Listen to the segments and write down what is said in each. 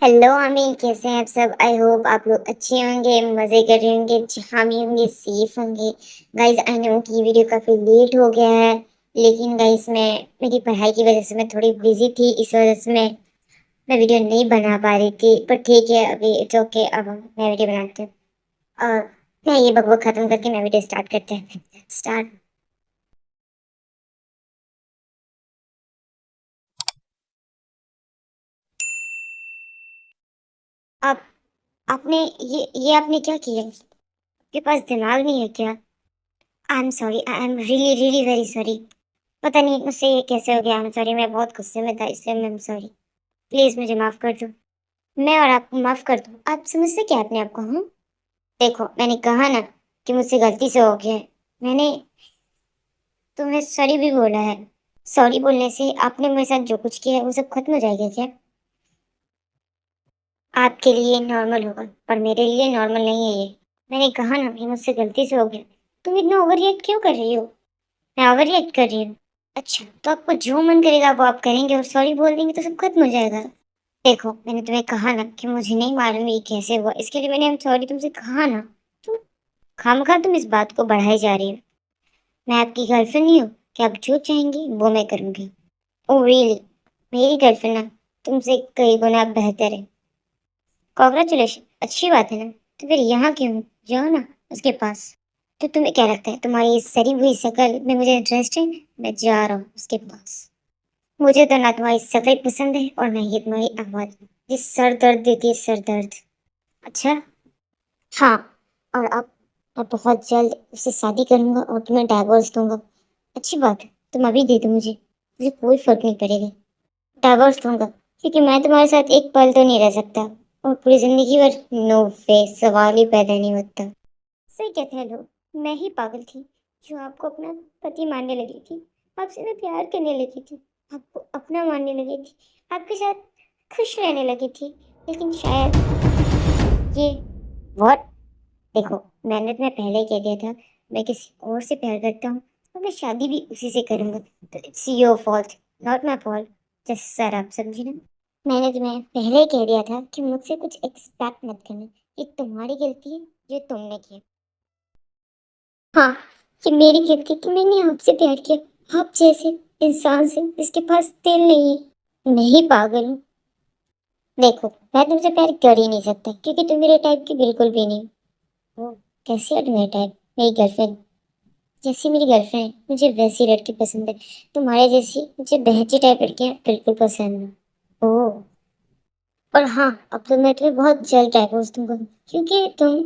Hello आमीन, कैसे हैं आप सब? आई होप आप लोग अच्छे होंगे, मज़े कर रहे होंगे, जहाँ भी होंगे सेफ होंगे। गाइस आई नो कि ये वीडियो काफ़ी लेट हो गया है, लेकिन गाइस मैं मेरी पढ़ाई की वजह से मैं थोड़ी बिजी थी, इस वजह से मैं वीडियो नहीं बना पा रही थी। पर ठीक है, अभी इट्स ओके, अब मैं वीडियो बनाती हूँ। और मैं ये बकबक ख़त्म करके मैं वीडियो स्टार्ट करते हैं। स्टार्ट। आप आपने ये आपने क्या किया? आपके पास दिमाग नहीं है क्या? I am sorry, I am really really very sorry. पता नहीं मुझसे ये कैसे हो गया। आई एम सॉरी, मैं बहुत गुस्से में था इसलिए मैं सॉरी। प्लीज़ मुझे माफ़ कर दो। मैं और आपको माफ़ कर दूँ। आप समझते क्या अपने आप को? हाँ? देखो, मैंने कहा ना कि मुझसे गलती से हो गया है। मैंने तुम्हें सॉरी भी बोला है। सॉरी बोलने से आपने मेरे साथ जो कुछ किया है वो सब खत्म हो जाएगा क्या? आपके लिए नॉर्मल होगा, पर मेरे लिए नॉर्मल नहीं है ये। मैंने कहा ना कि मुझसे गलती से हो गया। तुम इतना ओवर रिएक्ट क्यों कर रही हो? मैं ओवर रिएक्ट कर रही हूँ? अच्छा, तो आपको जो मन करेगा वो आप करेंगे और सॉरी बोल देंगे तो सब खत्म हो जाएगा। देखो, मैंने तुम्हें कहा ना कि मुझे नहीं मालूम ये कैसे हुआ, इसके लिए मैंने सॉरी तुमसे कहा ना। तुम खामखा तुम इस बात को बढ़ाई जा रही हो। मैं आपकी गर्लफ्रेंड नहीं हूँ कि आप जो चाहेंगी वो मैं करूँगी। Oh really? मेरी गर्लफ्रेंड ना तुमसे कई गुना बेहतर है। कॉन्ग्रेचुलेशन, अच्छी बात है ना। तो फिर यहाँ क्यों हो? जाओ ना उसके पास। तो तुम्हें क्या लगता है तुम्हारी इस सड़ी हुई शक्ल में मुझे इंटरेस्ट है? मैं जा रहा हूँ उसके पास। मुझे तो ना तुम्हारी शक्ल पसंद है और ना ही तुम्हारी आवाज़, जिस सर दर्द देती है, सर दर्द। अच्छा। हाँ, और अब मैं बहुत जल्द उससे शादी करूंगा और तुम्हें डाइवोर्स दूंगा। अच्छी बात है, तुम अभी दे दो मुझे कोई फर्क नहीं पड़ेगा। डाइवोर्स दूंगा क्योंकि मैं तुम्हारे साथ एक पल तो नहीं रह सकता, और पूरी जिंदगी भर नो वे, सवाल ही पैदा नहीं होता। सही कहते हैं लोग, मैं ही पागल थी जो आपको अपना पति मानने लगी थी। आपसे मैं प्यार करने लगी थी, आपको अपना मानने लगी थी, आपके साथ खुश रहने लगी थी। लेकिन शायद ये व्हाट? देखो, मैंने तुम्हें पहले ही कह दिया था मैं किसी और से प्यार करता हूँ और मैं शादी भी उसी से करूँगा। तो it's your fault, not my fault. Just sir, आप समझे ना? मैंने तुम्हें पहले ही कह दिया था कि मुझसे कुछ एक्सपेक्ट मत करना। ये तुम्हारी गलती है जो तुमने की। हाँ, ये मेरी गलती कि मैंने आपसे प्यार किया, आप जैसे इंसान से जिसके पास दिल नहीं है। नहीं पागल हूँ। देखो, मैं तुमसे प्यार कर ही नहीं सकता क्योंकि तुम मेरे टाइप की बिल्कुल भी नहीं हो। कैसी है तुम्हारे टाइप? मेरी गर्लफ्रेंड जैसी मेरी गर्लफ्रेंड है, मुझे वैसी लड़की पसंद है। तुम्हारे जैसी मुझे बहची टाइप लड़कियाँ बिल्कुल पसंद है। ओह, और हाँ, अब तो मैं तुम्हें बहुत जल्द डाइवोर्स दूंगा क्योंकि तुम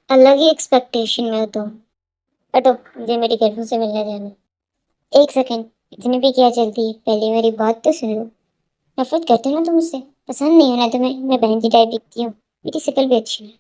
अलग ही एक्सपेक्टेशन में हो। तुम हटो, मुझे मेरी गर्लफ्रेंड से मिलने जाना। एक सेकंड, इतनी भी क्या चलती है? पहले मेरी बात तो सुन लो। नफरत करते हो ना तुम मुझसे? पसंद नहीं हो ना तुम्हें? मैं बहन की टाइप दिखती हूँ, मेरी शक्ल भी अच्छी है।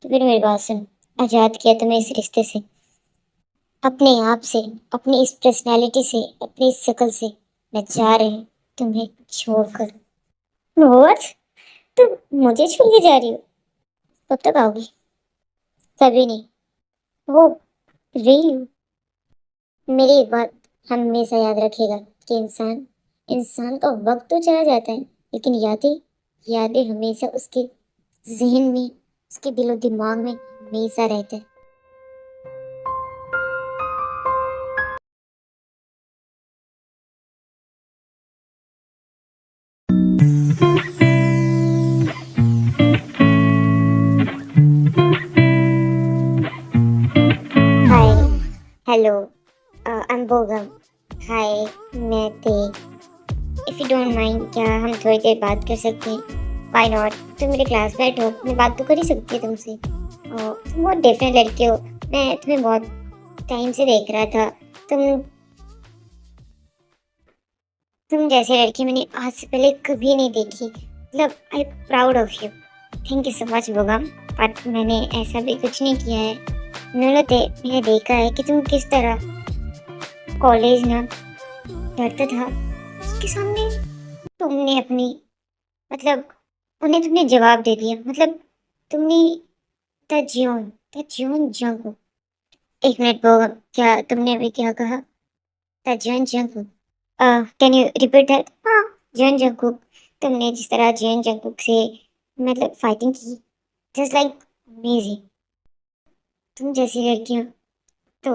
तो फिर मेरी बात सुन। आजाद किया तुम्हें इस रिश्ते से, अपने आप से, अपनी इस पर्सनैलिटी से, अपनी इस शक्ल से। मैं जा रही हूँ तुम्हें छोड़कर। व्हाट? तुम मुझे छोड़ के जा रही हो? कब तक आओगी? कभी नहीं। वो रियली? मेरी एक बात हमेशा याद रखिएगा कि इंसान इंसान का वक्त तो चला जाता है, लेकिन यादें यादें हमेशा उसके ज़हन में, उसके दिलो दिमाग में हमेशा रहते हैं। हाय, हेलो, आई एम बोगम। हाय, मैं ते। इफ़ यू डोंट माइंड, क्या हम थोड़ी देर बात कर सकते हैं? Why not? तुम मेरे क्लासमेट हो, मैं बात तो कर ही सकती है तुमसे। तुम बहुत डिफरेंट लड़के हो। मैं तुम्हें बहुत टाइम से देख रहा था। तुम तुम जैसी लड़की मैंने आज से पहले कभी नहीं देखी। मतलब I proud of you. Thank you so much Bogum. But मैंने ऐसा भी कुछ नहीं किया है। मैंने देखा है कि तुम किस तरह कॉलेज ना लड़ता था, उसके सामने तुमने अपनी, मतलब उन्हें तुमने जवाब दे दिया। मतलब तुमने तज्योन तज्योन जंग। एक मिनट बोगम, क्या तुमने अभी क्या कहा? तज्योन जंग? Can you repeat that? हाँ, जॉन जंगकुक। तुमने जिस तरह जॉन जंगकुक से मतलब फाइटिंग की, जस्ट लाइक अमेजिंग। तुम जैसी लड़कियां तो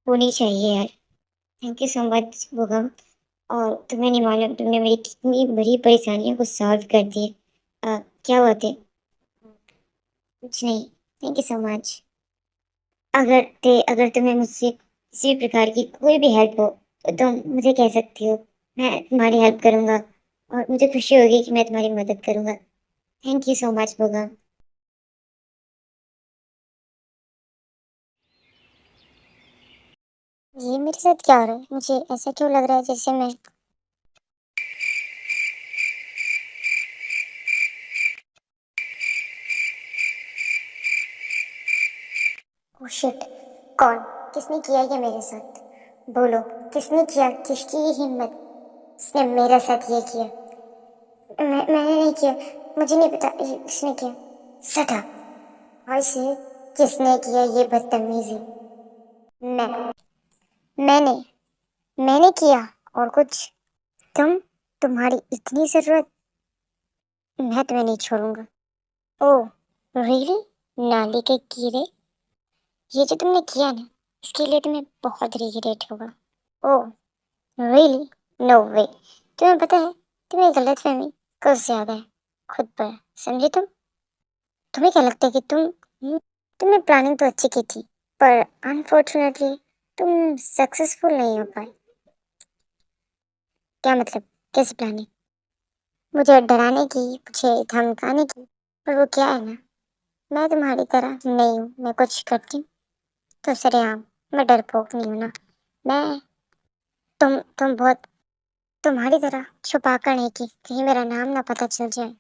होनी चाहिए यार। Thank you so much Bogum. और तुम्हें नहीं मालूम तुमने मेरी कितनी बड़ी परेशानियों को सॉल्व कर दिया। क्या हुआ थे? कुछ नहीं। Thank you so much. अगर तुम्हें मुझसे किसी भी प्रकार की कोई भी हेल्प हो तो तुम मुझे कह सकती हो। मैं तुम्हारी हेल्प करूंगा और मुझे खुशी होगी कि मैं तुम्हारी मदद करूंगा। Thank you so much Bogum. ये मेरे साथ क्या हो रहा है? मुझे ऐसा क्यों लग रहा है जैसे मैं ओह शिट। कौन? किसने किया ये मेरे साथ? बोलो, किसने किया? किसकी ये हिम्मत? किसने मेरे साथ ये किया? मैंने नहीं किया। मुझे नहीं पता ये किसने किया। सटा। भाई से किसने किया ये बदतमीजी? मैं। मैंने। मैंने किया। और कुछ? तुम। तुम्हारी इतनी जरूरत? मैं तुम्हें नहीं छोड़ूंगा। Oh really? नाली के कीड़े, ये जो तुमने किया ना, इसके लिए तुम्हें बहुत रिग्रेट होगा। Oh really? नो वे। तुम्हें पता है, तुम्हें गलतफहमी कुछ ज्यादा है खुद पर। समझे तुम? तुम्हें क्या लगता है कि तुमने प्लानिंग तो अच्छी की थी, पर अनफॉर्चुनेटली तुम सक्सेसफुल नहीं हो पाए। क्या मतलब? कैसी प्लानिंग? मुझे डराने की, मुझे धमकाने की। पर वो क्या है ना, मैं तुम्हारी तरह नहीं हूँ। मैं कुछ करती हूँ तो सरेआम। मैं डरपोक नहीं हूँ ना। मैं तुम बहुत तुम्हारी तरह छुपा कर नहीं की, कहीं मेरा नाम ना पता चल जाए।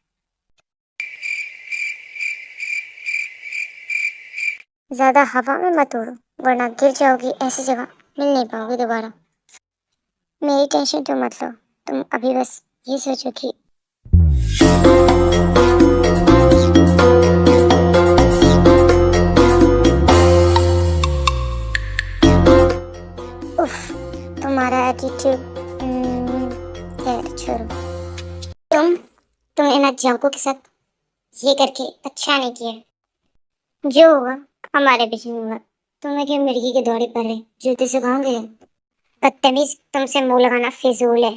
ज्यादा हवा में मत उड़ो, वरना गिर जाओगी। ऐसी जगह मिल नहीं पाओगी दोबारा। मेरी टेंशन तो मत लो। तुम अभी बस ये सोचो कि उफ, तुम्हारा एटीट्यूड। खैर छोड़ो। तुमने ना जांको के साथ ये करके अच्छा नहीं किया। जो होगा हमारे बीच में होगा। तुम्हें क्या मिर्गी के दौरे पर है? जूते से खाओगे? बदतमीज, तुमसे मुंह लगाना फिजूल है।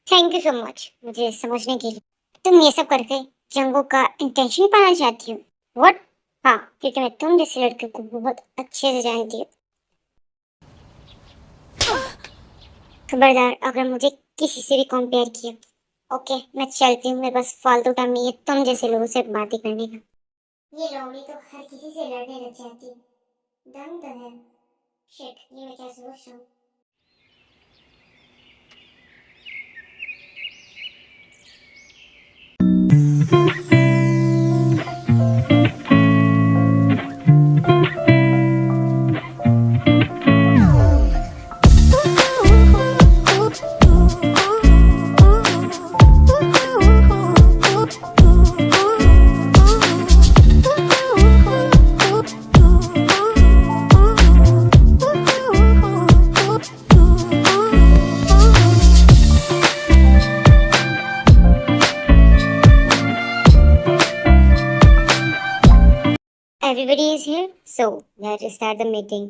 थैंक यू सो मच मुझे समझने के लिए। तुम ये सब करके जंगों का इंटेंशन पाना चाहती हो? व्हाट? हाँ, क्योंकि मैं तुम जैसे लड़के को बहुत अच्छे से जानती हूँ। खबरदार अगर मुझे किसी से भी कंपेयर किया। ओके मैं चलती हूँ। मेरे पास फालतू टाइम नहीं है तुम जैसे लोगों से बातें करने का। ये लोमड़ी तो हर किसी से लड़ने लग जाती है। दम तो है। शिट, ये मैं क्या सोच रहा हूँ। Everybody is here, so let's start the meeting.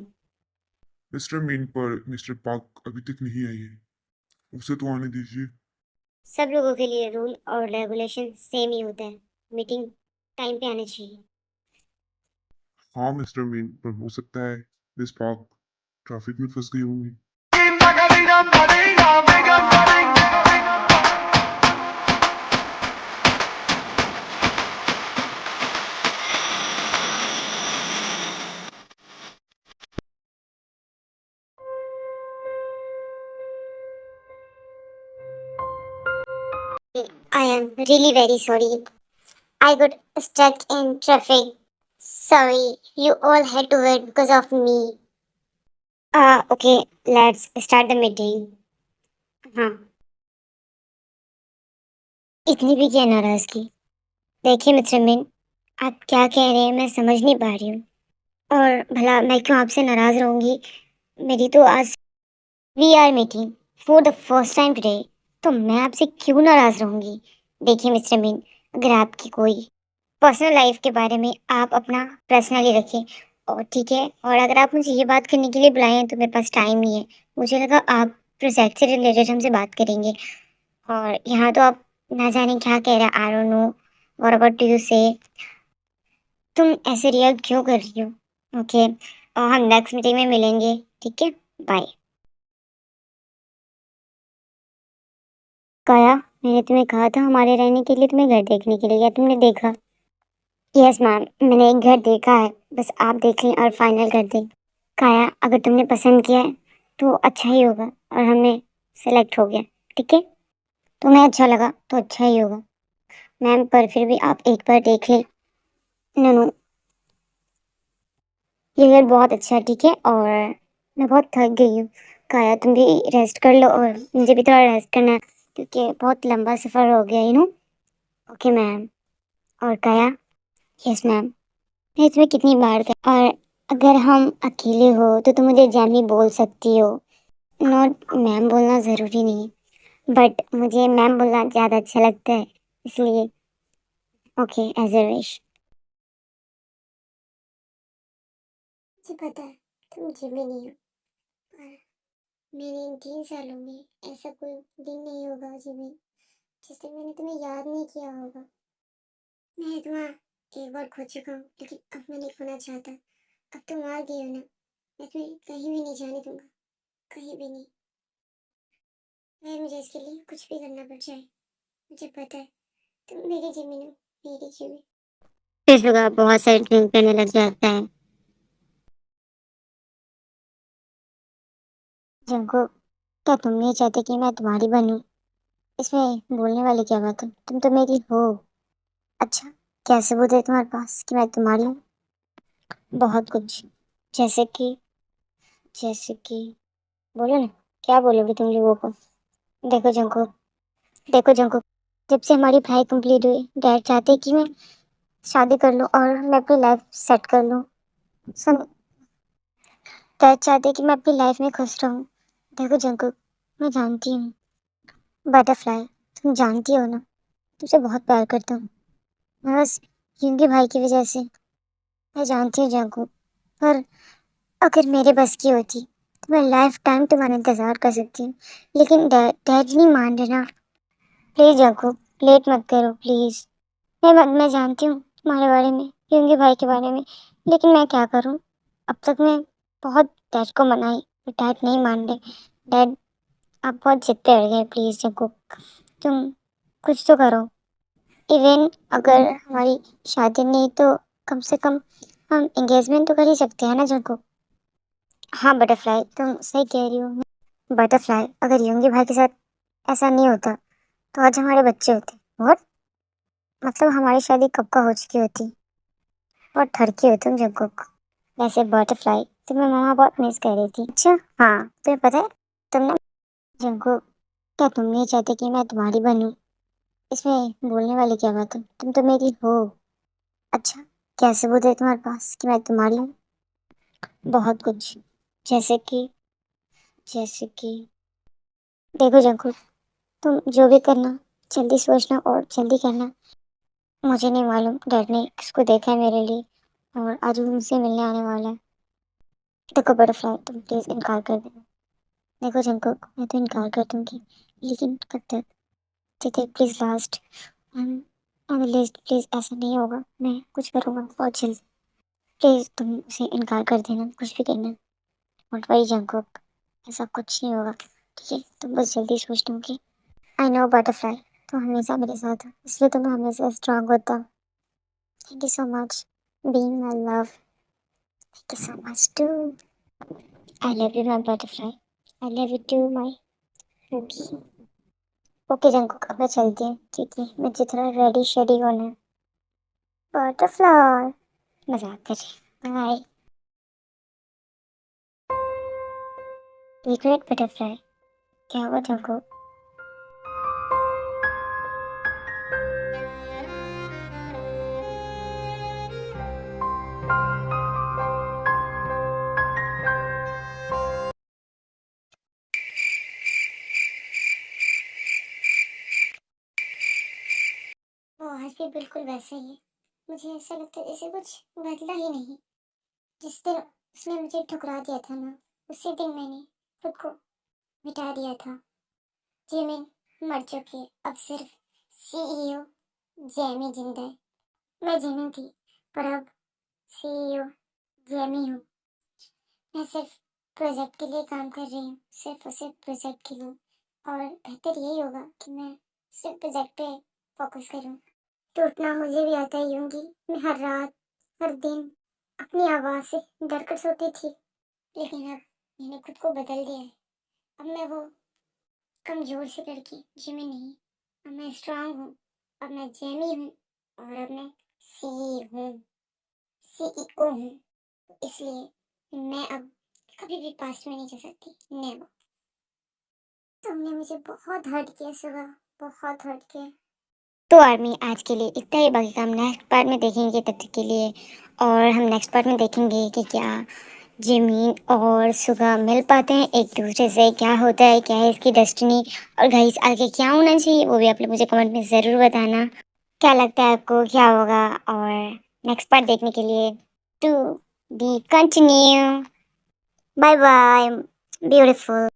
Mister mean पर मिस्टर पार्क अभी तक नहीं आई है। उसे तो आने दीजिए। सब लोगों के लिए रूल और रेगुलेशन सेम ही होता है। मीटिंग टाइम पे आना चाहिए। हाँ मिस्टर मीन, पर हो सकता है मिस पार्क ट्रैफिक में फंस गई होंगी। I am really very sorry. I got stuck in traffic. Sorry, you all had to wait because of me. Okay, let's start the meeting. हाँ, इतनी भी क्या नाराजगी? देखिए मिस्टर मीन, आप क्या कह रहे हैं मैं समझ नहीं पा रही हूँ। और भला मैं क्यों आपसे नाराज रहूंगी? मेरी तो आज we are meeting for the first time today, तो मैं आपसे क्यों नाराज रहूंगी? देखिए मिस्टर मीन, अगर आपकी कोई पर्सनल लाइफ के बारे में आप अपना पर्सनली रखिए। और ठीक है, और अगर आप मुझे ये बात करने के लिए बुलाए हैं तो मेरे पास टाइम नहीं है। मुझे लगा आप प्रोजेक्ट से रिलेटेड हमसे बात करेंगे, और यहाँ तो आप ना जाने क्या कह रहे हैं। I don't know what about you से। तुम ऐसे रिएक्ट क्यों कर रही हो? ओके, और हम नेक्स्ट मीटिंग में मिलेंगे, ठीक है? बाय। काया, मैंने तुम्हें कहा था हमारे रहने के लिए, तुम्हें घर देखने के लिए, क्या तुमने देखा? यस मैम, मैंने एक घर देखा है, बस आप देख लें और फाइनल कर दें। काया, अगर तुमने पसंद किया है तो अच्छा ही होगा, और हमें सेलेक्ट हो गया, ठीक है? तुम्हें अच्छा लगा तो अच्छा ही होगा मैम, पर फिर भी आप एक बार देख लें। नो नो, ये घर बहुत अच्छा है, ठीक है? और मैं बहुत थक गई हूँ। काया, तुम भी रेस्ट कर लो, और मुझे भी थोड़ा रेस्ट करना है क्योंकि बहुत लंबा सफ़र हो गया, ओके मैम। और काया, यस मैम, मैं तुम्हें कितनी बार कहा, और अगर हम अकेले हो तो तुम मुझे जैमी बोल सकती हो, नॉट मैम बोलना ज़रूरी नहीं है, बट मुझे मैम बोलना ज़्यादा अच्छा लगता है, इसलिए ओके, एज अ विश। मुझे पता है तुम जिम्मे नहीं हो, पर मेरे इन 3 सालों में ऐसा कोई दिन नहीं होगा जिम्मे जिस दिन मैंने तुम्हें याद नहीं किया होगा। मैं तुम्हें एक बार खो चुका हूँ, लेकिन अब मैं नहीं खोना चाहता। अब तुम आ गई हो ना, मैं तुम्हें कहीं भी नहीं जाने दूंगा, कहीं भी नहीं। मैं मुझे इसके लिए कुछ भी करना पड़ जाए, मुझे पता है तुम मेरी जिम्मी हो, मेरी जिम्मी। फिर सुबह बहुत सारी ड्रिंक करने लग जाता है। जंको, क्या तुम नहीं चाहते कि मैं तुम्हारी बनूं? इसमें बोलने वाली क्या बात है, तुम तो मेरी हो। अच्छा, क्या सबूत है तुम्हारे पास कि मैं तुम्हारी हूँ? बहुत कुछ। जैसे कि जैसे कि, बोलो ना, क्या बोलोगे तुम लोगों को? देखो जंको, देखो जंको, जब से हमारी पढ़ाई कंप्लीट हुई, डैड चाहते कि मैं शादी कर लूं और मैं अपनी लाइफ सेट कर लूं। सुन, डैड चाहते कि मैं अपनी लाइफ में खुश रहूं। देखो जंको, मैं जानती हूँ, बटरफ्लाई, तुम जानती हो ना, तुमसे बहुत प्यार करता हूँ। मैं बस यूंगी भाई की वजह से, मैं जानती हूँ जंको, पर अगर मेरे बस की होती तो मैं लाइफ टाइम तुम्हारा इंतजार कर सकती हूँ, लेकिन डैड नहीं मान रहे ना। प्लीज जाको, लेट मत करो प्लीज। मैं जानती हूँ तुम्हारे बारे में, यूंगी भाई के बारे में, लेकिन मैं क्या करूँ? अब तक मैं बहुत डैड को मनाई, पर डैड नहीं मान रहे। डैड, आप बहुत जिद पे अड़ गए, प्लीज जाको, तुम कुछ तो करो। इवन अगर हमारी शादी नहीं तो कम से कम हम एंगेजमेंट तो कर ही सकते हैं ना जाको। हाँ बटरफ्लाई, तुम सही कह रही हो। बटरफ्लाई, अगर यूंगी भाई के साथ ऐसा नहीं होता तो आज हमारे बच्चे होते। और मतलब हमारी शादी कब का हो चुकी होती, और ठरकी हो तुम जंकुक। वैसे बटरफ्लाई, तुम्हें मम्मा बहुत मिस कर रही थी। अच्छा, हाँ तुम्हें पता है, तुम ना, जंकुक, क्या तुम नहीं चाहते कि मैं तुम्हारी बनूं? इसमें बोलने वाली क्या बात है, तुम तो मेरी हो। अच्छा, क्या सबूत है तुम्हारे पास कि मैं तुम्हारी हूँ? बहुत कुछ। जैसे कि जैसे कि, देखो जंकुक, तुम जो भी करना, जल्दी सोचना और जल्दी करना। मुझे नहीं मालूम डैड ने किसको देखा है मेरे लिए, और आज वो मुझसे मिलने आने वाला है। देखो बटरफ्लाई, तुम प्लीज इनकार कर देना। देखो जंकुक, मैं तो इनकार कर दूंगी, लेकिन कब तक? ठीक है, प्लीज लास्ट लिस्ट, प्लीज ऐसा नहीं होगा, मैं कुछ करूँगा बहुत जल्द। प्लीज तुम उसे इनकार कर देना, कुछ भी करना। डोंट वरी जंकुक, ऐसा कुछ नहीं होगा, ठीक है? तुम बस जल्दी सोच लो, ओके? आई नो बटरफ्लाई, तुम हमेशा मेरे साथ हो, इसलिए तुम्हें हमेशा स्ट्रांग होता हूँ। Thank you so much being my love. Thank you so much too. I love you my butterfly, I love you too my Ruby. Okay Jungkook, अब मैं चलती हूँ, ठीक है? मुझे थोड़ा रेडी शेडी होना है। बटरफ्लाई, मजाक कर रही, बाय। एक मिनट बटरफ्लाई, क्या हुआ जंकुक? वो आज भी बिल्कुल वैसे ही है, मुझे ऐसा लगता है जैसे कुछ बदला ही नहीं। जिस दिन उसने मुझे ठुकरा दिया था ना, उसी दिन मैंने खुद को मिटा दिया था। जिमिन मर चुकी है, अब सिर्फ सीईओ जेमी जिंदा है। मैं जिमिन थी, पर अब सीईओ जेमी हूँ। मैं सिर्फ प्रोजेक्ट के लिए काम कर रही हूँ, सिर्फ और सिर्फ प्रोजेक्ट के लिए। और बेहतर यही होगा कि मैं सिर्फ प्रोजेक्ट पे फोकस करूँ। टूटना मुझे भी आता है यूंगी। मैं हर रात, हर दिन अपनी आवाज़ से डर कर सोती थी, लेकिन अब मैंने खुद को बदल दिया है। अब मैं वो कमजोर सी लड़की जिमी नहीं, अब मैं स्ट्रांग हूँ। अब मैं जेमी हूँ, और अब मैं सीईओ हूँ। इसलिए मैं अब कभी भी पास्ट में नहीं जा सकती, नेवर। तुमने मुझे बहुत हर्ट किया सुबह, बहुत हर्ट किया। तो आर्मी आज के लिए इतना ही, बाकी का हम नेक्स्ट पार्ट में देखेंगे तब तक के लिए। और हम नेक्स्ट पार्ट में देखेंगे कि क्या जमीन और सुगा मिल पाते हैं एक दूसरे से, क्या होता है, क्या है इसकी डेस्टिनी, और गाइस आगे क्या होना चाहिए वो भी आप लोग मुझे कमेंट में ज़रूर बताना। क्या लगता है आपको क्या होगा? और नेक्स्ट पार्ट देखने के लिए to be continue. Bye bye beautiful.